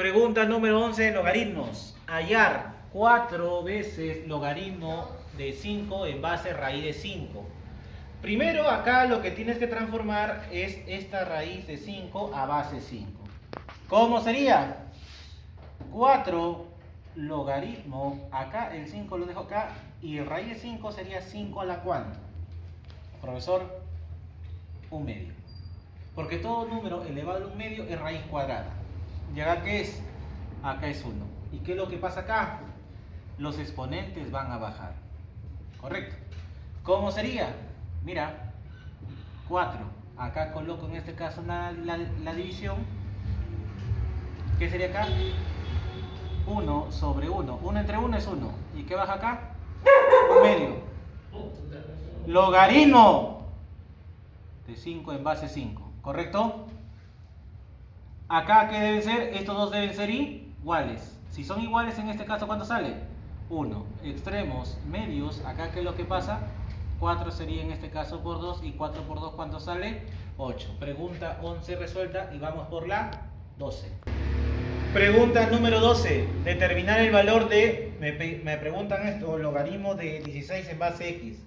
Pregunta número 11, logaritmos. Hallar 4 veces logaritmo de 5 en base raíz de 5. Primero acá lo que tienes que transformar es esta raíz de 5 a base 5. ¿Cómo sería? 4 logaritmo, acá el 5 lo dejo acá, y el raíz de 5 sería 5 a la cuánto. Profesor, 1/2. Porque todo número elevado a 1/2 es raíz cuadrada. ¿Y acá qué es? Acá es 1. ¿Y qué es lo que pasa acá? Los exponentes van a bajar. ¿Correcto? ¿Cómo sería? Mira, 4. Acá coloco en este caso la división. ¿Qué sería acá? 1 sobre 1. 1 entre 1 es 1. ¿Y qué baja acá? 1/2. Logaritmo de 5 en base 5. ¿Correcto? Acá, ¿qué deben ser? Estos dos deben ser iguales. Si son iguales, en este caso, ¿cuánto sale? 1. Extremos, medios. Acá, ¿qué es lo que pasa? 4 sería en este caso por 2. Y 4 por 2, ¿cuánto sale? 8. Pregunta 11 resuelta y vamos por la 12. Pregunta número 12. Determinar el valor de... Me preguntan esto, logaritmo de 16 en base x.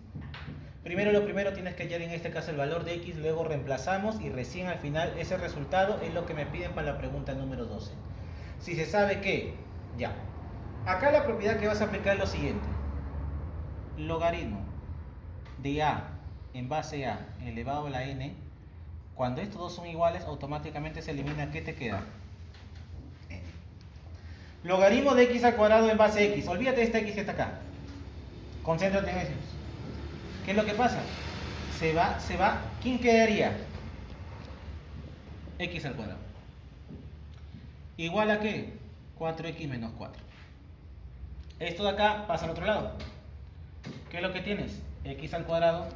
Primero tienes que hallar en este caso el valor de x, luego reemplazamos y recién al final ese resultado es lo que me piden para la pregunta número 12. Si se sabe que, ya. Acá la propiedad que vas a aplicar es lo siguiente. Logaritmo de a en base a elevado a la n, cuando estos dos son iguales, automáticamente se elimina. ¿Qué te queda? N. Logaritmo de x al cuadrado en base a x. Olvídate de esta x que está acá. Concéntrate en eso. ¿Qué es lo que pasa? Se va. ¿Quién quedaría? X al cuadrado. ¿Igual a qué? 4x menos 4. Esto de acá pasa al otro lado. ¿Qué es lo que tienes? X al cuadrado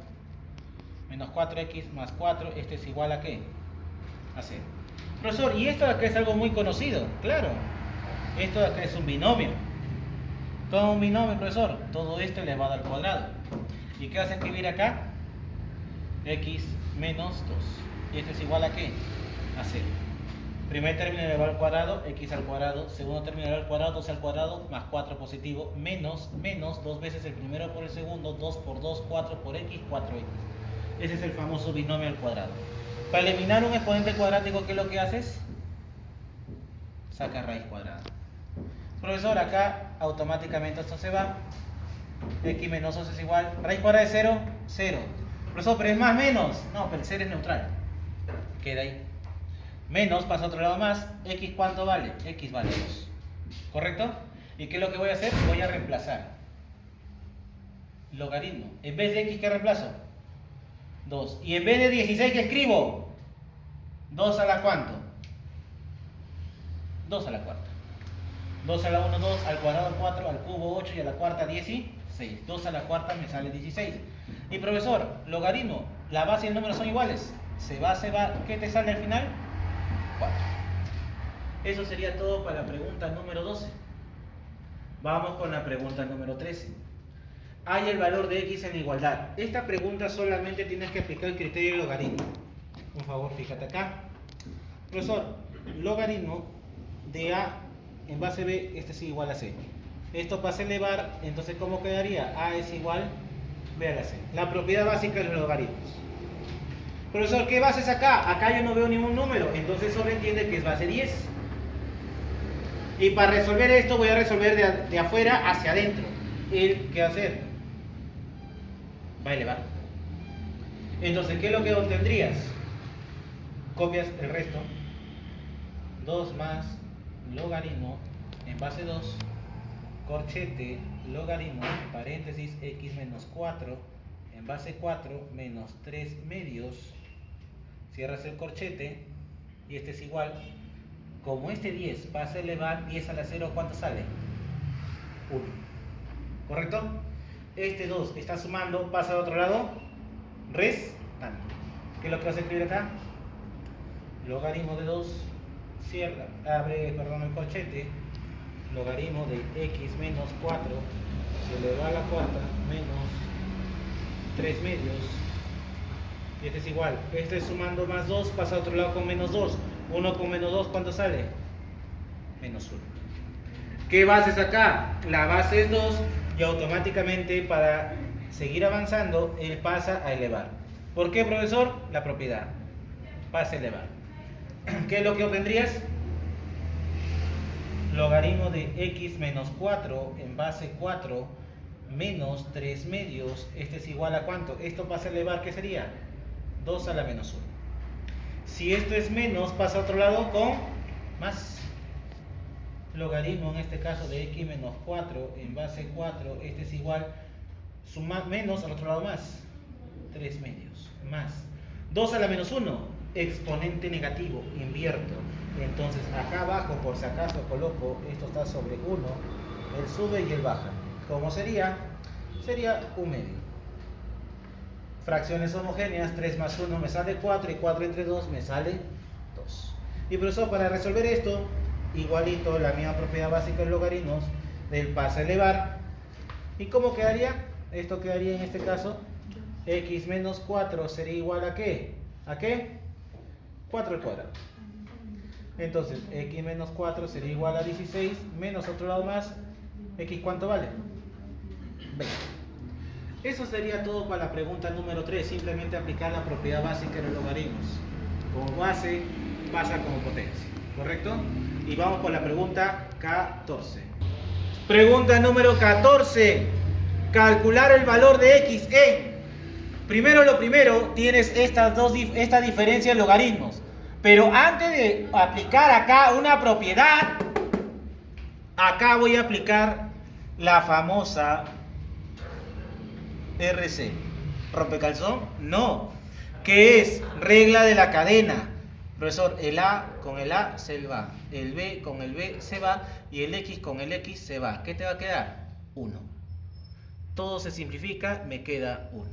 menos 4x más 4. Este es igual a qué? A 0. Profesor, ¿y esto de acá es algo muy conocido? Claro. Esto de acá es un binomio. Todo un binomio, profesor. Todo esto elevado al cuadrado. ¿Y qué vas a escribir acá? X menos 2. ¿Y esto es igual a qué? A 0. Primer término elevado al cuadrado, x al cuadrado. Segundo término elevado al cuadrado, 2 al cuadrado, más 4 positivo, menos, dos veces el primero por el segundo, 2 por 2, 4 por x, 4x. Ese es el famoso binomio al cuadrado. Para eliminar un exponente cuadrático, ¿qué es lo que haces? Saca raíz cuadrada. Profesor, acá automáticamente esto se va. X menos 2 es igual. Raíz cuadrada de 0, 0. Profesor, pero es más menos. No, pero el 0 es neutral. Queda ahí. Menos, pasa a otro lado más. X, ¿cuánto vale? X vale 2. ¿Correcto? ¿Y qué es lo que voy a hacer? Voy a reemplazar. Logaritmo. En vez de X, ¿qué reemplazo? 2. Y en vez de 16, ¿qué escribo? 2 a la ¿cuánto? 2 a la cuarta. 2 a la 1, 2, al cuadrado 4, al cubo 8 y a la cuarta 16. 2 a la cuarta me sale 16. Y profesor, logaritmo, la base y el número son iguales. Se va. ¿Qué te sale al final? 4. Eso sería todo para la pregunta número 12. Vamos con la pregunta número 13. Hay el valor de x en igualdad. Esta pregunta solamente tienes que aplicar el criterio de logaritmo. Por favor, fíjate acá. Profesor, logaritmo de a en base b, este es igual a c. Esto pasa a elevar, entonces ¿cómo quedaría? A es igual b a la c. La propiedad básica de los logaritmos. Profesor, ¿qué base es acá? Acá yo no veo ningún número, entonces solo entiende que es base 10. Y para resolver esto voy a resolver de afuera hacia adentro. ¿Qué va a hacer? Va a elevar. Entonces, ¿qué es lo que obtendrías? Copias el resto. 2 más logaritmo en base 2, corchete, logaritmo, paréntesis, x menos 4 en base 4 menos 3 medios, cierras el corchete y este es igual. Como este 10 pasa a elevar, 10 a la 0, ¿cuánto sale? 1. ¿Correcto? Este 2 está sumando, pasa al otro lado, restando. ¿Qué es lo que vas a escribir acá? Logaritmo de 2. Abre el corchete, logaritmo de x menos 4 elevado a la cuarta menos 3 medios, y este es igual. Este es sumando más 2, pasa a otro lado con menos 2. 1 con menos 2, ¿cuánto sale? menos 1. ¿Qué base es acá? La base es 2 y automáticamente para seguir avanzando él pasa a elevar. ¿Por qué, profesor? La propiedad. Pasa a elevar. ¿Qué es lo que obtendrías? Logaritmo de x menos 4 en base 4 menos 3 medios. Este es igual a ¿cuánto? Esto pasa a elevar, ¿qué sería? 2 a la menos 1. Si esto es menos, pasa a otro lado con más. Logaritmo en este caso de x menos 4 en base 4. Este es igual, suma menos, al otro lado más. 3 medios, más. 2 a la menos 1, exponente negativo, invierto. Entonces acá abajo, por si acaso coloco, esto está sobre 1, él sube y él baja. ¿Cómo sería? Sería 1 medio. Fracciones homogéneas, 3 más 1 me sale 4 y 4 entre 2 me sale 2. Y profesor, para resolver esto, igualito, la misma propiedad básica de logaritmos del pasa a elevar. ¿Y cómo quedaría? Esto quedaría en este caso, x menos 4 sería igual a ¿qué? ¿A qué? 4 al cuadrado. Entonces, x menos 4 sería igual a 16, menos otro lado más, x ¿cuánto vale? 20. Eso sería todo para la pregunta número 3, simplemente aplicar la propiedad básica de los logaritmos. Como base pasa como potencia, ¿correcto? Y vamos por la pregunta 14. Pregunta número 14. Calcular el valor de x en... Primero lo primero, tienes esta diferencia de logaritmos. Pero antes de aplicar acá una propiedad, acá voy a aplicar la famosa RC. ¿Rompecalzón? No. ¿Qué es? Regla de la cadena. Profesor, el A con el A se va, el B con el B se va y el X con el X se va. ¿Qué te va a quedar? 1. Todo se simplifica, me queda 1.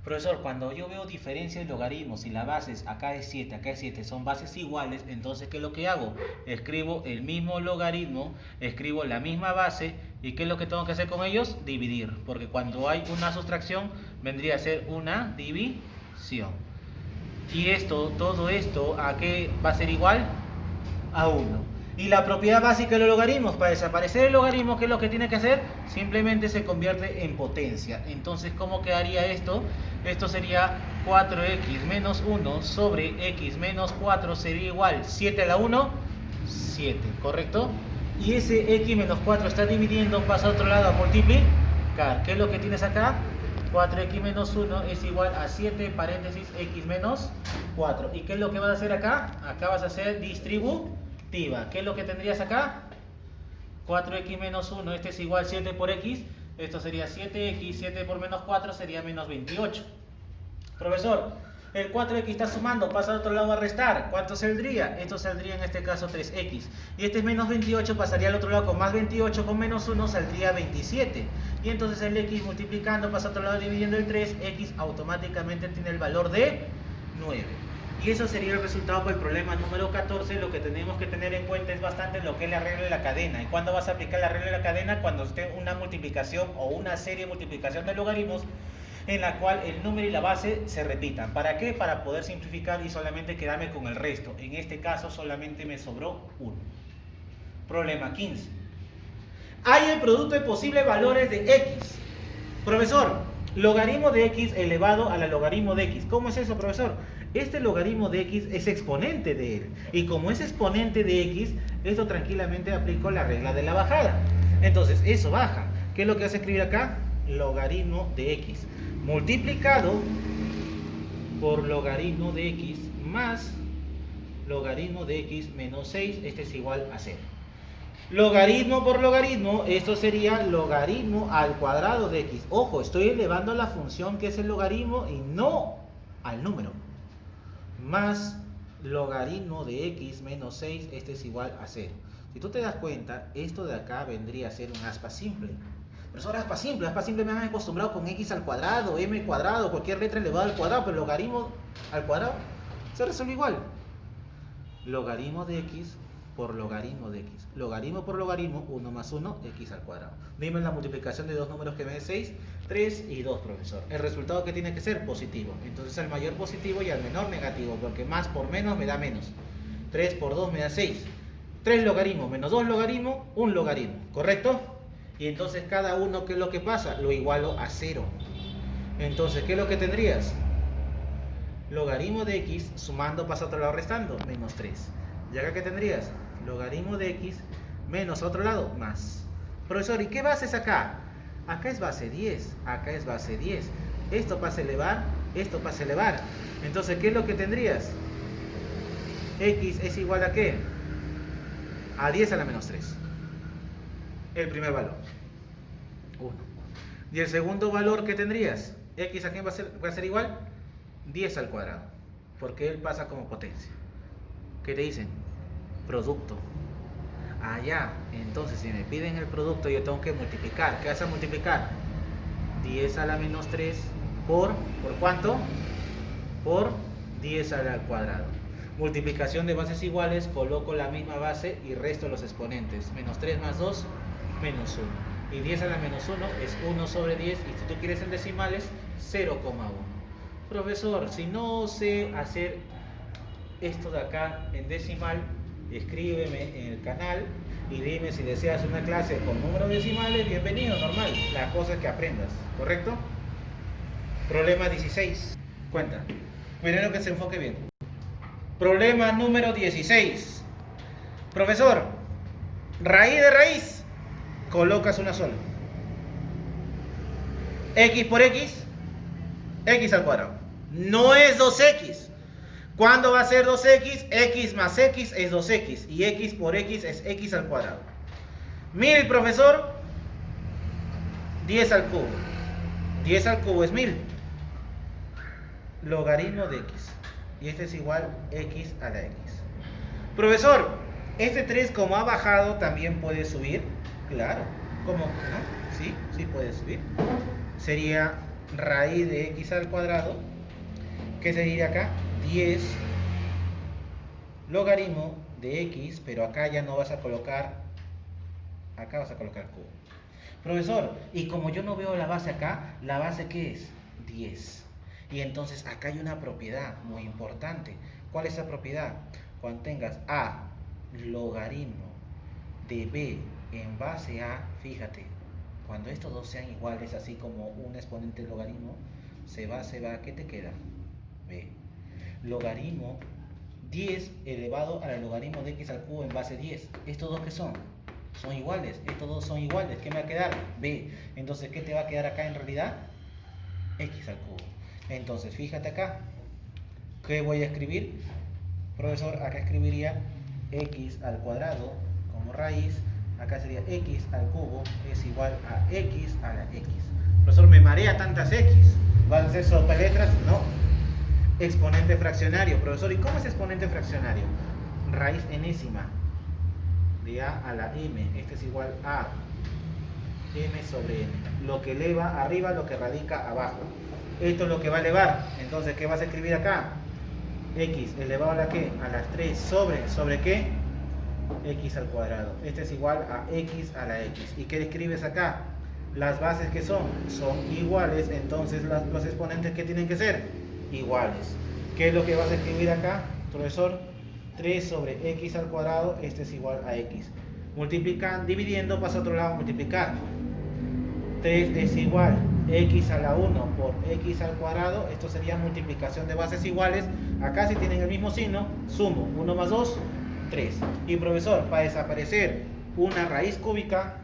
Profesor, cuando yo veo diferencias de logaritmos y la base es acá es 7, acá es 7, son bases iguales, entonces ¿qué es lo que hago? Escribo el mismo logaritmo, escribo la misma base y ¿qué es lo que tengo que hacer con ellos? Dividir, porque cuando hay una sustracción vendría a ser una división. Y esto, todo esto, ¿a qué va a ser igual? A 1. Y la propiedad básica de los logaritmos, para desaparecer el logaritmo, ¿qué es lo que tiene que hacer? Simplemente se convierte en potencia. Entonces, ¿cómo quedaría esto? Esto sería 4x menos 1 sobre x menos 4 sería igual 7 a la 1, 7, ¿correcto? Y ese x menos 4 está dividiendo, pasa a otro lado a multiplicar. ¿Qué es lo que tienes acá? 4x menos 1 es igual a 7, paréntesis, x menos 4. ¿Y qué es lo que vas a hacer acá? Acá vas a hacer distributiva. ¿Qué es lo que tendrías acá? 4x menos 1, este es igual a 7 por x. Esto sería 7x, 7 por menos 4 sería menos 28. Profesor, el 4x está sumando, pasa al otro lado a restar. ¿Cuánto saldría? Esto saldría en este caso 3x. Y este es menos 28, pasaría al otro lado con más 28, con menos 1 saldría 27. Y entonces el x multiplicando, pasa al otro lado dividiendo el 3, x automáticamente tiene el valor de 9. Y eso sería el resultado para el problema número 14. Lo que tenemos que tener en cuenta es bastante lo que es la regla de la cadena. ¿Y cuándo vas a aplicar la regla de la cadena? Cuando esté una multiplicación o una serie de multiplicación de logaritmos en la cual el número y la base se repitan. ¿Para qué? Para poder simplificar y solamente quedarme con el resto. En este caso solamente me sobró 1. Problema 15. Hay el producto de posibles valores de x. Profesor, logaritmo de x elevado a la logaritmo de x. ¿Cómo es eso, profesor? Este logaritmo de x es exponente de él. Y como es exponente de x, esto tranquilamente aplico la regla de la bajada. Entonces, eso baja. ¿Qué es lo que vas a escribir acá? Logaritmo de x multiplicado por logaritmo de x más logaritmo de x menos 6. Este es igual a 0. Logaritmo por logaritmo, esto sería logaritmo al cuadrado de x. Ojo, estoy elevando la función que es el logaritmo y no al número. Más logaritmo de x menos 6, este es igual a 0. Si tú te das cuenta, esto de acá vendría a ser un aspa simple. Profesor, aspa simple me han acostumbrado con x al cuadrado, m cuadrado, cualquier letra elevada al cuadrado, pero logaritmo al cuadrado se resuelve igual. Logaritmo de x por logaritmo de x. Logaritmo por logaritmo, 1 más 1, x al cuadrado. Dime la multiplicación de dos números que me dé 6, 3 y 2, profesor. El resultado que tiene que ser positivo. Entonces al mayor positivo y al menor negativo, porque más por menos me da menos. 3 por 2 me da 6. 3 logaritmos menos 2 logaritmos, 1 logaritmo, ¿correcto? Y entonces cada uno, ¿qué es lo que pasa? Lo igualo a 0. Entonces, ¿qué es lo que tendrías? Logaritmo de x sumando pasa a otro lado restando, menos 3. ¿Y acá qué tendrías? Logaritmo de x menos a otro lado, más. Profesor, ¿y qué base es acá? Acá es base 10, acá es base 10. Esto pasa a elevar, esto pasa a elevar. Entonces, ¿qué es lo que tendrías? X es igual a ¿qué? A 10 a la menos 3. El primer valor. 1. ¿Y el segundo valor que tendrías? X a quién va a ser igual? 10 al cuadrado. Porque él pasa como potencia. ¿Qué te dicen? Producto. Allá, entonces si me piden el producto yo tengo que multiplicar. ¿Qué vas a multiplicar? 10 a la menos 3 ¿por cuánto? Por 10 al cuadrado. Multiplicación de bases iguales, coloco la misma base y resto los exponentes. Menos 3 más 2, menos 1. Y 10 a la menos 1 es 1 sobre 10. Y si tú quieres en decimales, 0,1. Profesor, si no sé hacer esto de acá en decimal, escríbeme en el canal y dime si deseas una clase con números decimales, bienvenido, normal. La cosa es que aprendas, ¿correcto? Problema 16. Cuenta. Primero que se enfoque bien. Problema número 16. Profesor, raíz de raíz, colocas una sola. X por X, X al cuadrado. No es 2X. ¿Cuándo va a ser 2X? X más X es 2X. Y X por X es X al cuadrado. Mire, profesor, 10 al cubo. 10 al cubo es 1000. Logaritmo de X. Y este es igual X a la X. Profesor, este 3 como ha bajado también puede subir. Claro. ¿Cómo? ¿No? Sí, sí puede subir. Sería raíz de X al cuadrado. ¿Qué sería acá? 10 logaritmo de X, pero acá ya no vas a colocar, acá vas a colocar cubo. Profesor, y como yo no veo la base acá, ¿la base qué es? 10. Y entonces acá hay una propiedad muy importante. ¿Cuál es esa propiedad? Cuando tengas A logaritmo de B en base A, fíjate, cuando estos dos sean iguales, así como un exponente logaritmo, se va, ¿qué te queda? B. Logaritmo 10 elevado al logaritmo de X al cubo en base 10. ¿Estos dos qué son? Son iguales. Estos dos son iguales. ¿Qué me va a quedar? B. Entonces, ¿qué te va a quedar acá en realidad? X al cubo. Entonces, fíjate acá. ¿Qué voy a escribir? Profesor, acá escribiría X al cuadrado como raíz. Acá sería X al cubo es igual a X a la X. Profesor, me marea tantas X. ¿Van a ser sopaletras? No. Exponente fraccionario. Profesor, ¿y cómo es exponente fraccionario? Raíz enésima de A a la M. Este es igual a M sobre N. Lo que eleva arriba, lo que radica abajo. Esto es lo que va a elevar. Entonces, ¿qué vas a escribir acá? X elevado a la ¿qué? A las 3 ¿sobre qué? X al cuadrado. Este es igual a X a la X. ¿Y qué escribes acá? Las bases que son iguales. Entonces, los exponentes que tienen que ser iguales. ¿Qué es lo que vas a escribir acá, profesor? 3 sobre X al cuadrado, este es igual a X. Multiplican, dividiendo, pasa a otro lado a multiplicar. 3 es igual X a la 1 por X al cuadrado, esto sería multiplicación de bases iguales. Acá si tienen el mismo signo, sumo 1 más 2, 3. Y profesor, para desaparecer una raíz cúbica,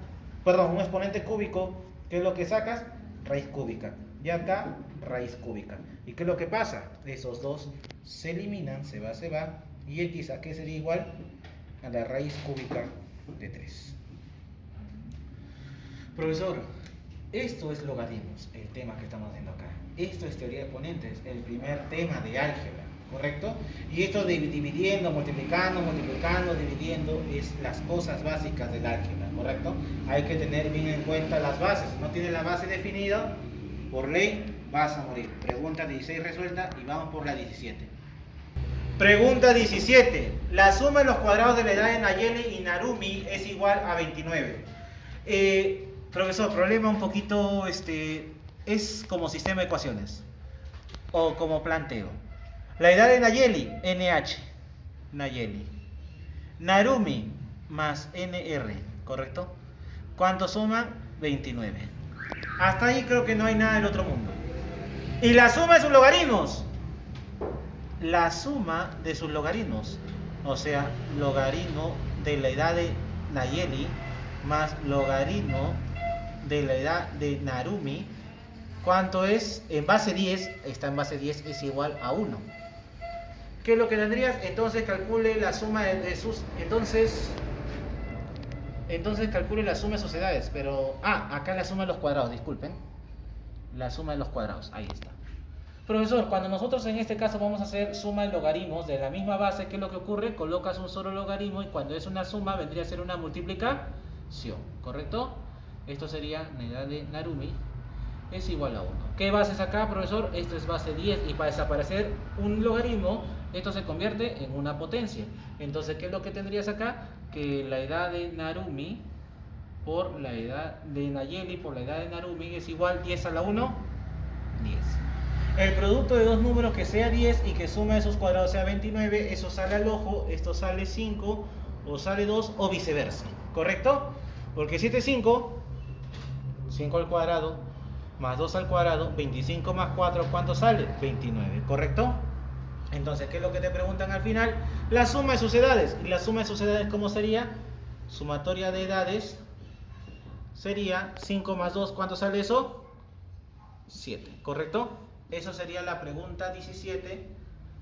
perdón, un exponente cúbico, ¿qué es lo que sacas? Raíz cúbica. Y acá, raíz cúbica. ¿Y qué es lo que pasa? Esos dos se eliminan, se va, y X a qué sería igual a la raíz cúbica de 3. Profesor, esto es logaritmos, el tema que estamos haciendo acá. Esto es teoría de exponentes, el primer tema de álgebra, ¿correcto? Y esto de dividiendo, multiplicando, dividiendo, es las cosas básicas del álgebra, ¿correcto? Hay que tener bien en cuenta las bases. Si no tienes la base definida, por ley vas a morir. Pregunta 16 resuelta y vamos por la 17. Pregunta 17. La suma de los cuadrados de la edad de Nayeli y Narumi es igual a 29. Profesor, problema un poquito, es como sistema de ecuaciones o como planteo. La edad de Nayeli, NH, Nayeli. Narumi, más NR, ¿correcto? ¿Cuánto suman? 29. Hasta ahí creo que no hay nada del otro mundo. Y la suma de sus logaritmos. La suma de sus logaritmos. O sea, logaritmo de la edad de Nayeli más logaritmo de la edad de Narumi. ¿Cuánto es? En base 10, está en base 10, es igual a 1. ¿Qué es lo que tendrías? Entonces calcule la suma de sus... Entonces calcule la suma de sus edades. Pero... acá la suma de los cuadrados, disculpen. La suma de los cuadrados, ahí está. Profesor, cuando nosotros en este caso vamos a hacer suma de logaritmos de la misma base, ¿qué es lo que ocurre? Colocas un solo logaritmo y cuando es una suma vendría a ser una multiplicación, ¿correcto? Esto sería la edad de Narumi es igual a 1. ¿Qué base es acá, profesor? Esto es base 10 y para desaparecer un logaritmo, esto se convierte en una potencia. Entonces, ¿qué es lo que tendrías acá? Que la edad de Narumi por la edad de Nayeli por la edad de Narumi es igual 10 a la 1, 10. El producto de dos números que sea 10 y que suma de esos cuadrados sea 29, eso sale al ojo, esto sale 5 o sale 2 o viceversa, ¿correcto? Porque 7 es 5, 5 al cuadrado más 2 al cuadrado, 25 más 4, ¿cuánto sale? 29, ¿correcto? Entonces, ¿qué es lo que te preguntan al final? La suma de sus edades. ¿Y la suma de sus edades cómo sería? Sumatoria de edades sería 5 más 2, ¿cuánto sale eso? 7, ¿correcto? Eso sería la pregunta 17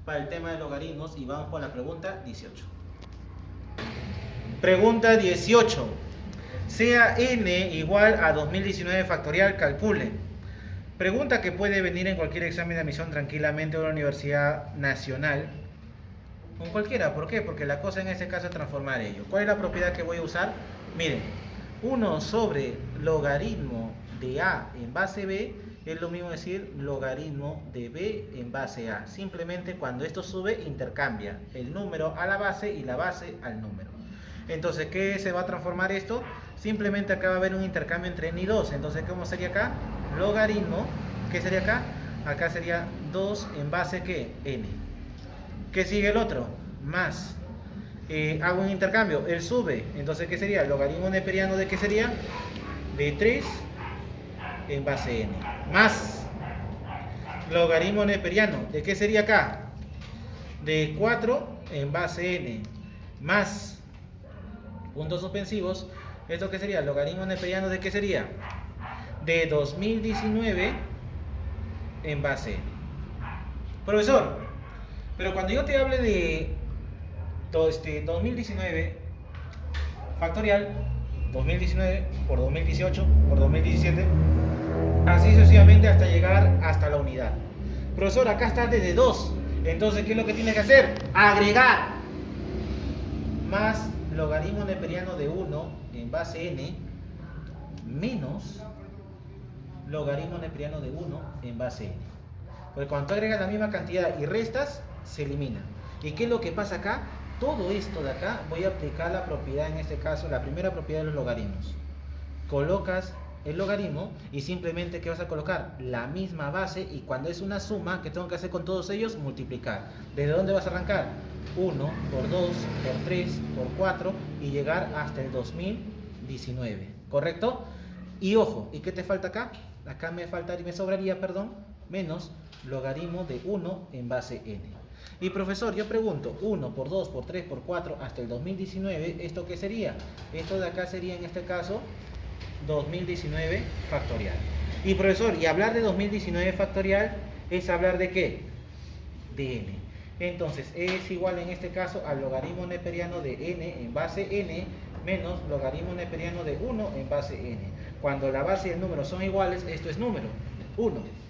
para el tema de logaritmos y vamos con la pregunta 18. Pregunta 18. Sea n igual a 2019 factorial, calcule. Pregunta que puede venir en cualquier examen de admisión tranquilamente a una universidad nacional. Con cualquiera, ¿por qué? Porque la cosa en este caso es transformar ello. ¿Cuál es la propiedad que voy a usar? Miren, 1 sobre logaritmo de A en base B es lo mismo decir logaritmo de B en base A. Simplemente cuando esto sube, intercambia el número a la base y la base al número. Entonces, ¿qué se va a transformar esto? Simplemente acá va a haber un intercambio entre n y 2. Entonces, ¿cómo sería acá? Logaritmo, ¿qué sería acá? Acá sería 2 en base, ¿qué? N. ¿Qué sigue el otro? Más. Hago un intercambio, él sube. Entonces, ¿qué sería? Logaritmo neperiano de ¿qué sería? De 3 en base n. Más. Logaritmo neperiano, ¿de qué sería acá? De 4 en base n. Más. Puntos suspensivos. ¿Esto qué sería? Logaritmo neperiano de qué sería? De 2019 en base n. Profesor, pero cuando yo te hable de 2019 factorial, 2019 por 2018 por 2017, así sucesivamente hasta llegar hasta la unidad. Profesor, acá está desde 2. Entonces, ¿qué es lo que tienes que hacer? Agregar más logaritmo neperiano de 1 en base n menos logaritmo neperiano de 1 en base n. Porque cuando tú agregas la misma cantidad y restas, se elimina. ¿Y qué es lo que pasa acá? Todo esto de acá, voy a aplicar la propiedad, en este caso, la primera propiedad de los logaritmos. Colocas el logaritmo y simplemente, ¿qué vas a colocar? La misma base, y cuando es una suma, ¿qué tengo que hacer con todos ellos? Multiplicar. ¿Desde dónde vas a arrancar? 1 por 2, por 3, por 4 y llegar hasta el 2019, ¿correcto? Y ojo, ¿y qué te falta acá? Acá me sobraría, menos logaritmo de 1 en base n. Y profesor, yo pregunto, 1 por 2, por 3, por 4 hasta el 2019, ¿esto qué sería? Esto de acá sería en este caso 2019 factorial. Y profesor, y hablar de 2019 factorial es hablar de ¿qué? De n. Entonces, es igual en este caso al logaritmo neperiano de n en base n menos logaritmo neperiano de 1 en base n. Cuando la base y el número son iguales, esto es número, 1.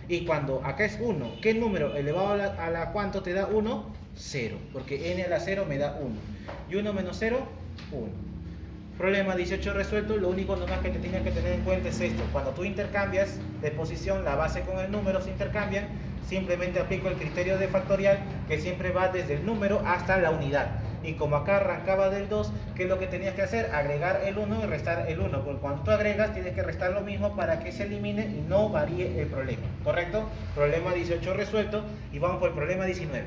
Y cuando acá es 1, ¿qué número elevado a la cuánto te da 1? 0, porque n a la 0 me da 1. Y 1 menos 0, 1. Problema 18 resuelto. Lo único nomás que te tienes que tener en cuenta es esto: cuando tú intercambias de posición la base con el número, se intercambian, simplemente aplico el criterio de factorial, que siempre va desde el número hasta la unidad. Y como acá arrancaba del 2, ¿qué es lo que tenías que hacer? Agregar el 1 y restar el 1, porque cuando tú agregas tienes que restar lo mismo para que se elimine y no varíe el problema, ¿correcto? Problema 18 resuelto, y vamos por el problema 19.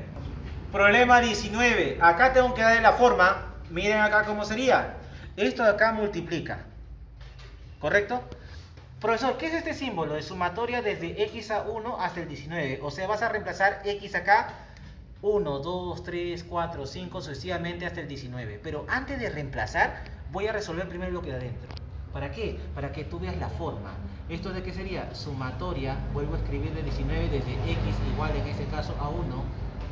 Problema 19, acá tengo que darle la forma Miren acá cómo sería. Esto de acá multiplica. ¿Correcto? Profesor, ¿qué es este símbolo de sumatoria desde x a 1 hasta el 19? O sea, vas a reemplazar x acá 1, 2, 3, 4, 5, sucesivamente hasta el 19. Pero antes de reemplazar, voy a resolver primero lo que de adentro. ¿Para qué? Para que tú veas la forma. ¿Esto de qué sería? Sumatoria, vuelvo a escribir de 19 desde x igual en este caso a 1,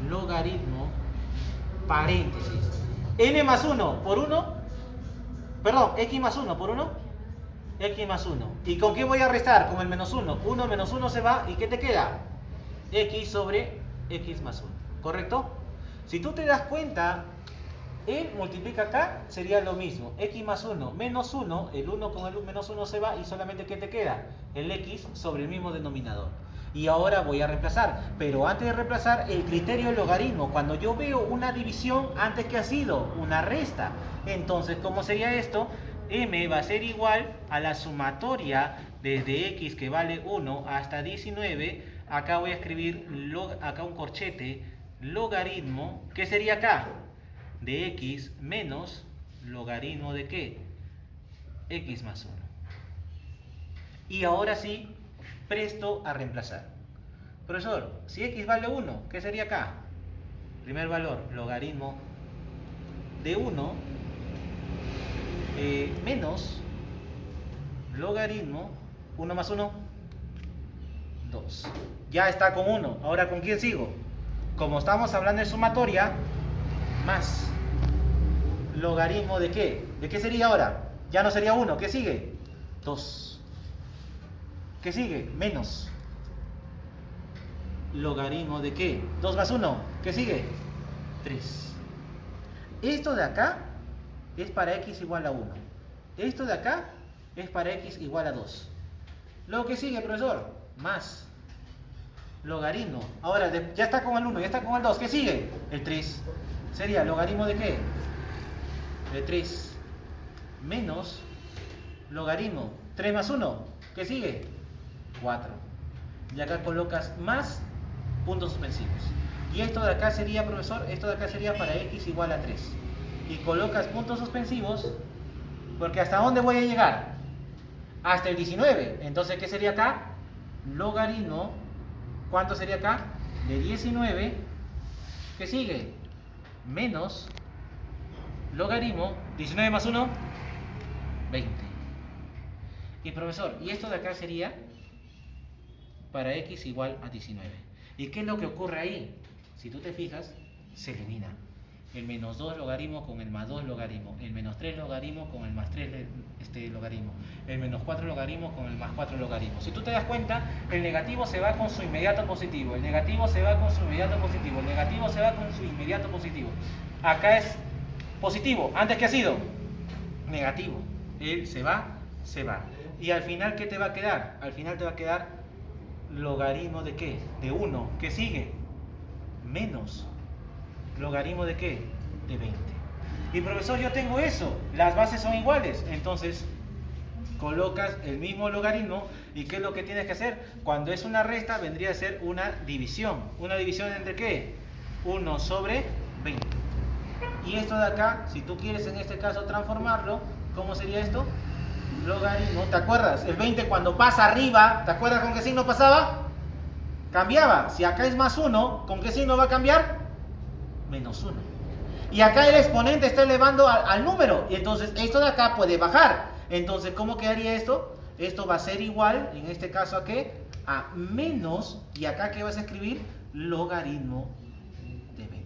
logaritmo, paréntesis. N más 1 por 1, perdón, x más 1 por 1, x más 1. ¿Y con qué voy a restar? Con el menos 1. 1 menos 1 se va, ¿y qué te queda? X sobre x más 1. ¿Correcto? Si tú te das cuenta, él multiplica acá, sería lo mismo. X más 1 menos 1, el 1 con el menos 1 se va y solamente ¿qué te queda? El x sobre el mismo denominador. Y ahora voy a reemplazar. Pero antes de reemplazar, el criterio logaritmo. Cuando yo veo una división antes que ha sido una resta. Entonces, ¿cómo sería esto? M va a ser igual a la sumatoria desde x que vale 1 hasta 19. Acá voy a escribir acá un corchete, logaritmo. ¿Qué sería acá? De x menos logaritmo de ¿qué? X más 1. Y ahora sí, presto a reemplazar. Profesor, si x vale 1, ¿qué sería acá? Primer valor, logaritmo de 1 menos logaritmo 1 más 1, 2. Ya está con 1. Ahora, ¿con quién sigo? Como estamos hablando de sumatoria, más logaritmo de ¿qué? ¿De qué sería ahora? Ya no sería 1. ¿Qué sigue? 2. ¿Qué sigue? Menos logaritmo de ¿qué? 2 más 1. ¿Qué sigue? 3. Esto de acá es para x igual a 1. Esto de acá es para x igual a 2. Lo que sigue, profesor, más logaritmo. Ahora, ya está con el 1, ya está con el 2. ¿Qué sigue? El 3. Sería logaritmo de ¿qué? De 3 menos logaritmo 3 más 1. ¿Qué sigue? 4. Y acá colocas más puntos suspensivos. Y esto de acá sería, profesor, esto de acá sería para x igual a 3. Y colocas puntos suspensivos, porque ¿hasta dónde voy a llegar? Hasta el 19. Entonces, ¿qué sería acá? Logaritmo, ¿cuánto sería acá? De 19. ¿Qué sigue? Menos logaritmo, 19 más 1, 20. Y profesor, y esto de acá sería para x igual a 19. ¿Y qué es lo que ocurre ahí? Si tú te fijas, se elimina. El menos 2 logaritmo con el más 2 logaritmo, el menos 3 logaritmo con el más 3 logaritmo, el menos 4 logaritmo con el más 4 logaritmo. Si tú te das cuenta, el negativo se va con su inmediato positivo, el negativo se va con su inmediato positivo, el negativo se va con su inmediato positivo. Acá es positivo, antes que ha sido negativo. Él se va, se va. Y al final, ¿qué te va a quedar? Al final te va a quedar logaritmo de ¿qué? De 1. ¿Qué sigue? Menos logaritmo de ¿qué? De 20. Y profesor, yo tengo eso, las bases son iguales, entonces colocas el mismo logaritmo. ¿Y qué es lo que tienes que hacer? Cuando es una resta, vendría a ser una división. ¿Una división entre qué? 1 sobre 20. Y esto de acá, si tú quieres en este caso transformarlo, ¿cómo sería esto? Logaritmo, ¿te acuerdas? El 20 cuando pasa arriba, ¿te acuerdas con qué signo pasaba? Cambiaba. Si acá es más 1, ¿con qué signo va a cambiar? Menos 1. Y acá el exponente está elevando al número. Y entonces esto de acá puede bajar. Entonces, ¿cómo quedaría esto? Esto va a ser igual, en este caso, ¿a qué? A menos, y acá ¿qué vas a escribir? Logaritmo de 20.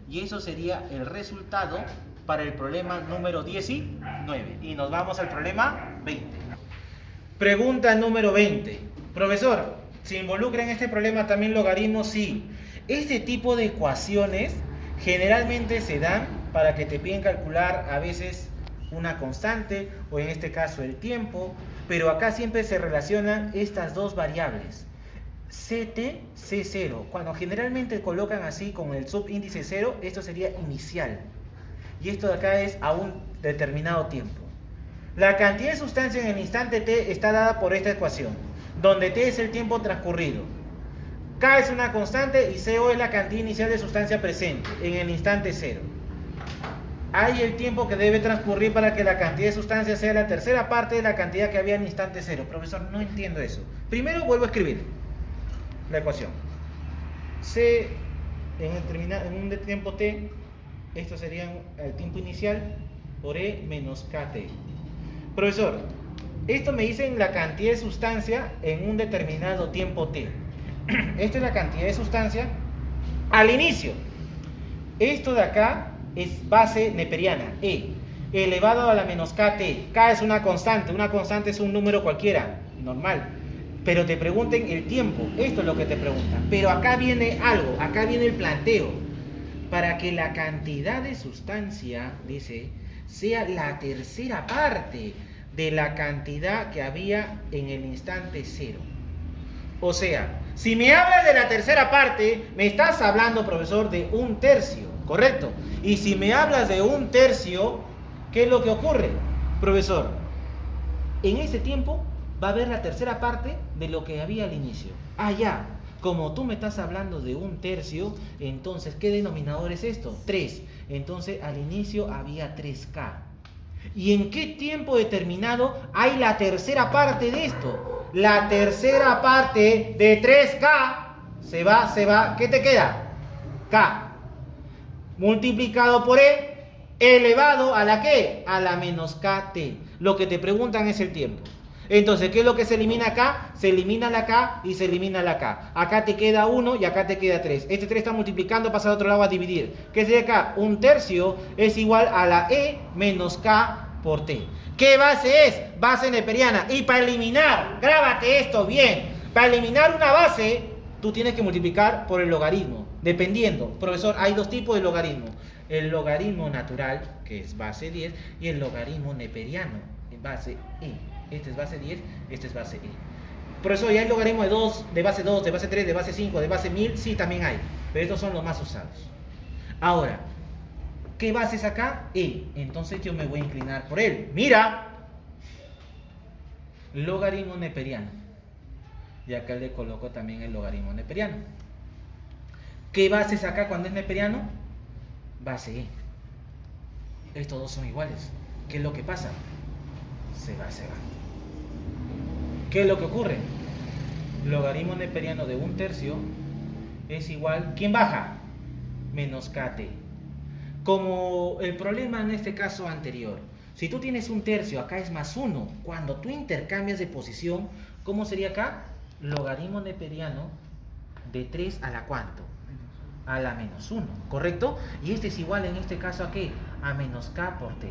Y eso sería el resultado para el problema número 19. Y nos vamos al problema 20. Pregunta número 20. Profesor, ¿se involucra en este problema también logaritmos? Sí. Este tipo de ecuaciones generalmente se dan para que te piden calcular a veces una constante o en este caso el tiempo, pero acá siempre se relacionan estas dos variables. CT, C0. Cuando generalmente colocan así con el subíndice 0, esto sería inicial. Y esto de acá es a un determinado tiempo. La cantidad de sustancia en el instante t está dada por esta ecuación, donde t es el tiempo transcurrido. K es una constante y CO es la cantidad inicial de sustancia presente en el instante 0. hay el tiempo que debe transcurrir para que la cantidad de sustancia sea la tercera parte de la cantidad que había en instante cero. Profesor, no entiendo eso. Primero vuelvo a escribir la ecuación. C en un tiempo t, esto sería el tiempo inicial por E menos KT. Profesor, esto me dice la cantidad de sustancia en un determinado tiempo t. Esta es la cantidad de sustancia al inicio. Esto de acá es base neperiana, E, elevado a la menos KT. K es una constante es un número cualquiera, normal. Pero te pregunten el tiempo, esto es lo que te preguntan. Pero acá viene algo, acá viene el planteo. Para que la cantidad de sustancia, dice, sea la tercera parte de la cantidad que había en el instante cero. O sea, si me hablas de la tercera parte, me estás hablando, profesor, de un tercio, ¿correcto? Y si me hablas de un tercio, ¿qué es lo que ocurre? Profesor, en ese tiempo va a haber la tercera parte de lo que había al inicio. Ah, ya. Como tú me estás hablando de un tercio, entonces, ¿qué denominador es esto? 3. Entonces, al inicio había 3K. ¿Y en qué tiempo determinado hay la tercera parte de esto? La tercera parte de 3K se va. ¿Qué te queda? K. Multiplicado por E, elevado a la ¿qué? A la menos KT. Lo que te preguntan es el tiempo. Entonces, ¿qué es lo que se elimina acá? Se elimina la K y se elimina la K. Acá te queda 1 y acá te queda 3. Este 3 está multiplicando, pasa al otro lado a dividir. ¿Qué sería acá? Un tercio es igual a la E menos K por T. ¿Qué base es? Base neperiana. Y para eliminar, grábate esto bien, para eliminar una base, tú tienes que multiplicar por el logaritmo. Dependiendo. Profesor, hay dos tipos de logaritmo. El logaritmo natural, que es base 10, y el logaritmo neperiano, base E. Este es base 10, este es base E. Profesor, ¿ya hay logaritmo de 2, de base 2, de base 3, de base 5, de base 1000? Sí, también hay. Pero estos son los más usados. Ahora, ¿qué base es acá? E. Entonces yo me voy a inclinar por él. Mira. Logaritmo neperiano. Y acá le coloco también el logaritmo neperiano. ¿Qué base es acá cuando es neperiano? Base E. Estos dos son iguales. ¿Qué es lo que pasa? Se va. ¿Qué es lo que ocurre? Logaritmo neperiano de un tercio es igual, ¿quién baja? Menos KT. Como el problema en este caso anterior, si tú tienes un tercio, acá es más 1. Cuando tú intercambias de posición, ¿cómo sería acá? Logaritmo neperiano de 3 a la ¿cuánto? A la menos 1, ¿correcto? Y este es igual en este caso a ¿qué? A menos K por T.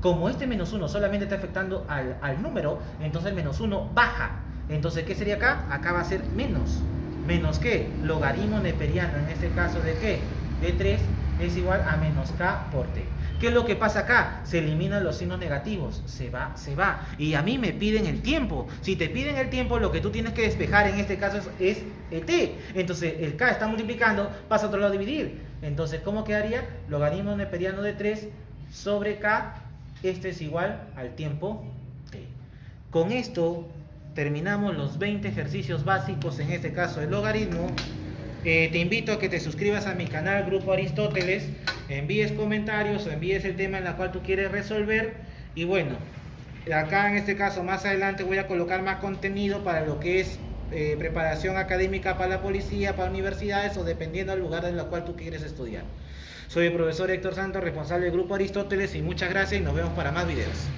Como este menos 1 solamente está afectando al número, entonces el menos 1 baja. Entonces, ¿qué sería acá? Acá va a ser menos. ¿Menos qué? Logaritmo neperiano, en este caso de ¿qué? De 3 es igual a menos K por T. ¿Qué es lo que pasa acá? Se eliminan los signos negativos. Se va. Y a mí me piden el tiempo. Si te piden el tiempo, lo que tú tienes que despejar en este caso es T. Entonces, el K está multiplicando, pasa a otro lado a dividir. Entonces, ¿cómo quedaría? Logaritmo neperiano de 3 sobre K. Este es igual al tiempo T. Con esto terminamos los 20 ejercicios básicos, en este caso el logaritmo. Te invito a que te suscribas a mi canal Grupo Aristóteles, envíes comentarios o envíes el tema en el cual tú quieres resolver. Y bueno, acá en este caso más adelante voy a colocar más contenido para lo que es preparación académica para la policía, para universidades o dependiendo del lugar en el cual tú quieres estudiar. Soy el profesor Héctor Santos, responsable del Grupo Aristóteles, y muchas gracias y nos vemos para más videos.